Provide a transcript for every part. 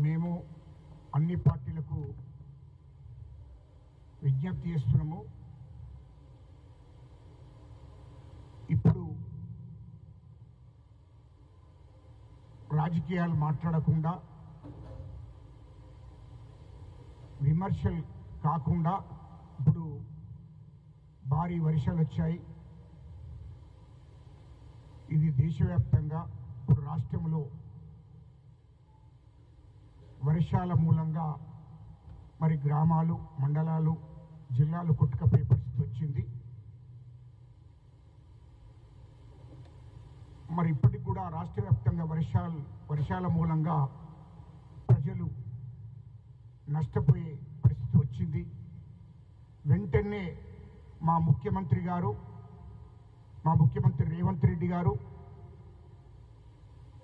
మేము అన్ని పార్టీలకు విజ్ఞప్తి చేస్తున్నాము. ఇప్పుడు రాజకీయాలు మాట్లాడకుండా, విమర్శలు కాకుండా, ఇప్పుడు భారీ వర్షాలు వచ్చాయి. ఇది దేశవ్యాప్తంగా ఇప్పుడు రాష్ట్రంలో వర్షాల మూలంగా మరి గ్రామాలు, మండలాలు, జిల్లాలు కొట్టుకపోయే పరిస్థితి వచ్చింది. మరి ఇప్పటికి కూడా రాష్ట్ర వ్యాప్తంగా వర్షాల మూలంగా ప్రజలు నష్టపోయే పరిస్థితి వచ్చింది. వెంటనే మా ముఖ్యమంత్రి రేవంత్ రెడ్డి గారు,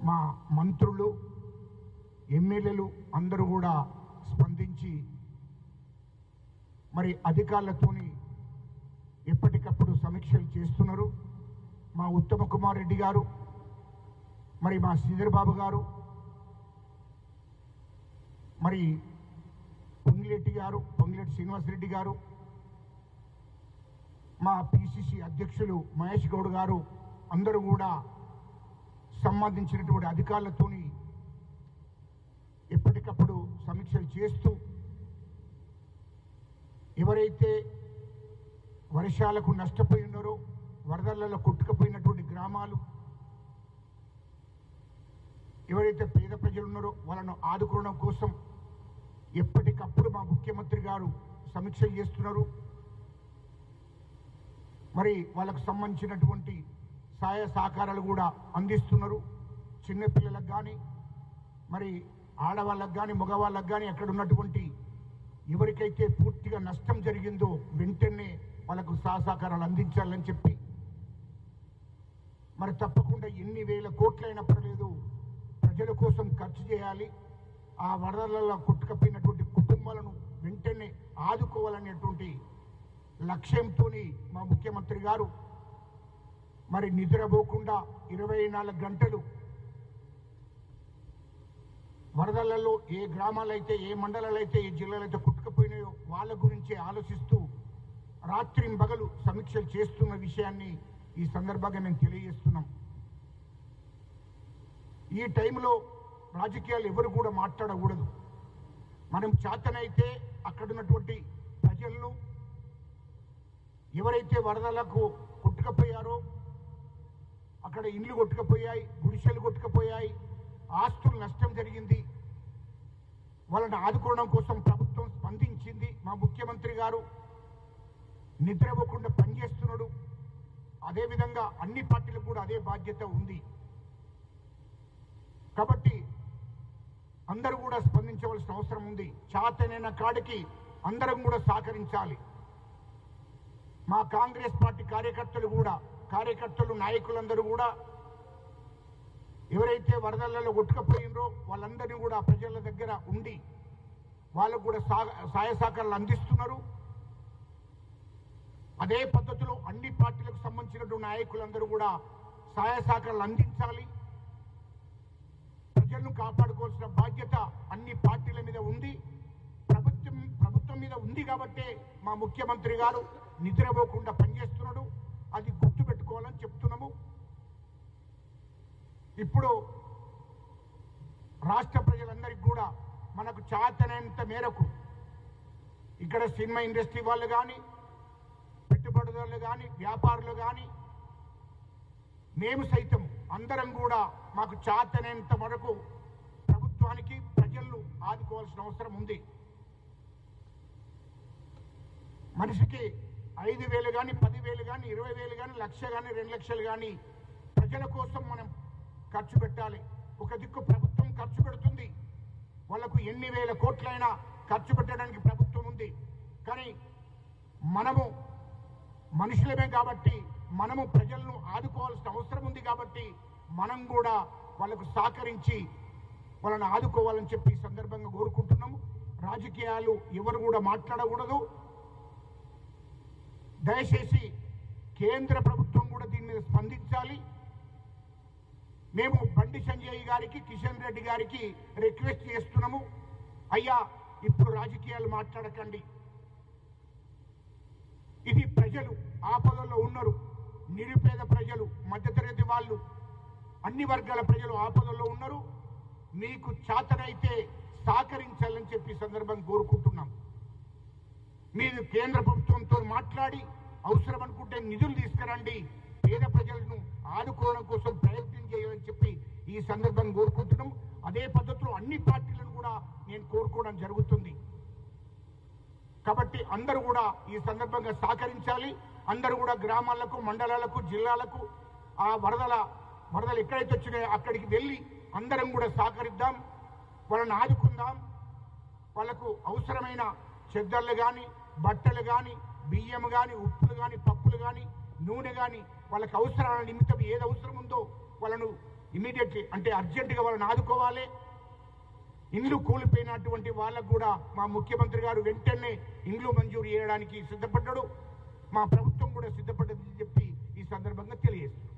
మా మంత్రులు, ఎమ్మెల్యేలు అందరూ కూడా స్పందించి మరి అధికారులతోని ఎప్పటికప్పుడు సమీక్షలు చేస్తున్నారు. మా ఉత్తమ కుమార్ రెడ్డి గారు, మరి మా శ్రీధర్ బాబు గారు, మరి పొంగిరెడ్డి శ్రీనివాసరెడ్డి గారు, మా పిసిసి అధ్యక్షులు మహేష్ గౌడ్ గారు అందరూ కూడా సంబంధించినటువంటి అధికారులతోని ఎప్పటికప్పుడు సమీక్షలు చేస్తూ ఎవరైతే వర్షాలకు నష్టపోయి ఉన్నారో, వరదలలో కొట్టుకుపోయినటువంటి గ్రామాలు, ఎవరైతే పేద ప్రజలు ఉన్నారో వాళ్ళను ఆదుకోవడం కోసం ఎప్పటికప్పుడు మా ముఖ్యమంత్రి గారు సమీక్షలు చేస్తున్నారు. మరి వాళ్ళకు సంబంధించినటువంటి సహాయ సహకారాలు కూడా అందిస్తున్నారు. చిన్నపిల్లలకు కానీ, మరి ఆడవాళ్ళకు కానీ, మగవాళ్ళకు కానీ అక్కడ ఉన్నటువంటి ఎవరికైతే పూర్తిగా నష్టం జరిగిందో వెంటనే వాళ్ళకు సహకారాలు అందించాలని చెప్పి, మరి తప్పకుండా ఎన్ని వేల కోట్లైనా పర్లేదు ప్రజల కోసం ఖర్చు చేయాలి. ఆ వరదలలో కొట్టుకపోయినటువంటి కుటుంబాలను వెంటనే ఆదుకోవాలనేటువంటి లక్ష్యంతో మా ముఖ్యమంత్రి గారు మరి నిద్రపోకుండా 24 గంటలు వరదలలో ఏ గ్రామాలైతే, ఏ మండలాలైతే, ఏ జిల్లాలైతే కొట్టుకుపోయినాయో వాళ్ళ గురించి ఆలోచిస్తూ రాత్రింబగలు సమీక్షలు చేస్తున్న విషయాన్ని ఈ సందర్భంగా మేము తెలియజేస్తున్నాం. ఈ టైంలో రాజకీయాలు ఎవరు కూడా మాట్లాడకూడదు. మనం చేతనైతే అక్కడున్నటువంటి ప్రజలను, ఎవరైతే వరదలకు కొట్టుకుపోయారో, అక్కడ ఇండ్లు కొట్టుకుపోయాయి, గుడిసెలు కొట్టుకుపోయాయి, ఆస్తులు నష్టం జరిగింది, వాళ్ళని ఆదుకోవడం కోసం ప్రభుత్వం స్పందించింది. మా ముఖ్యమంత్రి గారు నిద్రపోకుండా పనిచేస్తున్నాడు. అదేవిధంగా అన్ని పార్టీలకు కూడా అదే బాధ్యత ఉంది. కాబట్టి అందరూ కూడా స్పందించవలసిన అవసరం ఉంది. చేతనైన కాడికి అందరం కూడా సహకరించాలి. మా కాంగ్రెస్ పార్టీ కార్యకర్తలు, నాయకులందరూ కూడా ఎవరైతే వరదలలో కొట్టుకుపోయినరో వాళ్ళందరినీ కూడా ప్రజల దగ్గర ఉండి వాళ్ళకు కూడా సహాయ సహకారాలు అందిస్తున్నారు. అదే పద్ధతిలో అన్ని పార్టీలకు సంబంధించినటువంటి నాయకులందరూ కూడా సహాయ సహకారాలు అందించాలి. ప్రజలను కాపాడుకోవాల్సిన బాధ్యత అన్ని పార్టీల మీద ఉంది, ప్రభుత్వం మీద ఉంది. కాబట్టే మా ముఖ్యమంత్రి గారు నిద్రపోకుండా పనిచేస్తున్నాడు. అది గుర్తుపెట్టుకోవాలని చెప్తున్నాము. ఇప్పుడు రాష్ట్ర ప్రజలందరికీ కూడా మనకు చేతనైనంత మేరకు ఇక్కడ సినిమా ఇండస్ట్రీ వాళ్ళు కానీ, పెట్టుబడిదారులు కానీ, వ్యాపారులు కానీ, మేము సైతం అందరం కూడా మాకు చేతనైనంత వరకు ప్రభుత్వానికి, ప్రజలను ఆదుకోవాల్సిన అవసరం ఉంది. మనిషికి 5,000 కానీ, 10,000 కానీ, 20,000 కానీ, 1,00,000 కానీ, 2 లక్షలు కానీ ప్రజల కోసం మనం ఖర్చు పెట్టాలి. ఒక దిక్కు ప్రభుత్వం ఖర్చు పెడుతుంది, వాళ్లకు ఎన్ని వేల కోట్లైనా ఖర్చు పెట్టడానికి ప్రభుత్వం ఉంది. కానీ మనము మనుషులమే కాబట్టి, మనము ప్రజలను ఆదుకోవాల్సిన అవసరం ఉంది. కాబట్టి మనం కూడా వాళ్ళకు సహకరించి వాళ్ళని ఆదుకోవాలని చెప్పి ఈ సందర్భంగా కోరుకుంటున్నాము. రాజకీయాలు ఎవరు కూడా మాట్లాడకూడదు. దయచేసి కేంద్ర ప్రభుత్వం కూడా దీని మీద స్పందించాలి. మేము బండి సంజయ్ గారికి కిషన్ రెడ్డి గారికి రిక్వెస్ట్ చేస్తున్నాము, అయ్యా ఇప్పుడు రాజకీయాలు మాట్లాడకండి. ఇది ప్రజలు ఆపదల్లో ఉన్నారు, నిరుపేద ప్రజలు, మధ్యతరగతి వాళ్ళు, అన్ని వర్గాల ప్రజలు ఆపదల్లో ఉన్నారు. మీకు చేతనైతే సహకరించాలని చెప్పి సందర్భం కోరుకుంటున్నాం. మీరు కేంద్ర ప్రభుత్వంతో మాట్లాడి అవసరం అనుకుంటే నిధులు తీసుకురండి, పేద ప్రజలను ఆదుకోవడం కోసం ప్రయత్నం చేయాలని చెప్పి ఈ సందర్భం కోరుకుంటున్నాం. అదే పద్ధతిలో అన్ని పార్టీలను కూడా నేను కోరుకోవడం జరుగుతుంది. కాబట్టి అందరూ కూడా ఈ సందర్భంగా సహకరించాలి. అందరూ కూడా గ్రామాలకు, మండలాలకు, జిల్లాలకు ఆ వరదలు ఎక్కడైతే వచ్చినాయో అక్కడికి వెళ్ళి అందరం కూడా సహకరిద్దాం, వాళ్ళని ఆదుకుందాం. వాళ్ళకు అవసరమైన చెద్దర్లు కానీ, బట్టలు కానీ, బియ్యం కానీ, ఉప్పులు కానీ, పప్పులు కానీ, నూనె కానీ, వాళ్ళకి అవసరాల నిమిత్తం ఏది అవసరం ఉందో వాళ్ళను ఇమీడియట్లీ అంటే అర్జెంటుగా వాళ్ళని ఆదుకోవాలి. ఇండ్లు కూలిపోయినటువంటి వాళ్ళకు కూడా మా ముఖ్యమంత్రి గారు వెంటనే ఇండ్లు మంజూరు చేయడానికి సిద్ధపడ్డాడు. మా ప్రభుత్వం కూడా సిద్ధపడ్డదని చెప్పి ఈ సందర్భంగా తెలియజేస్తున్నాం.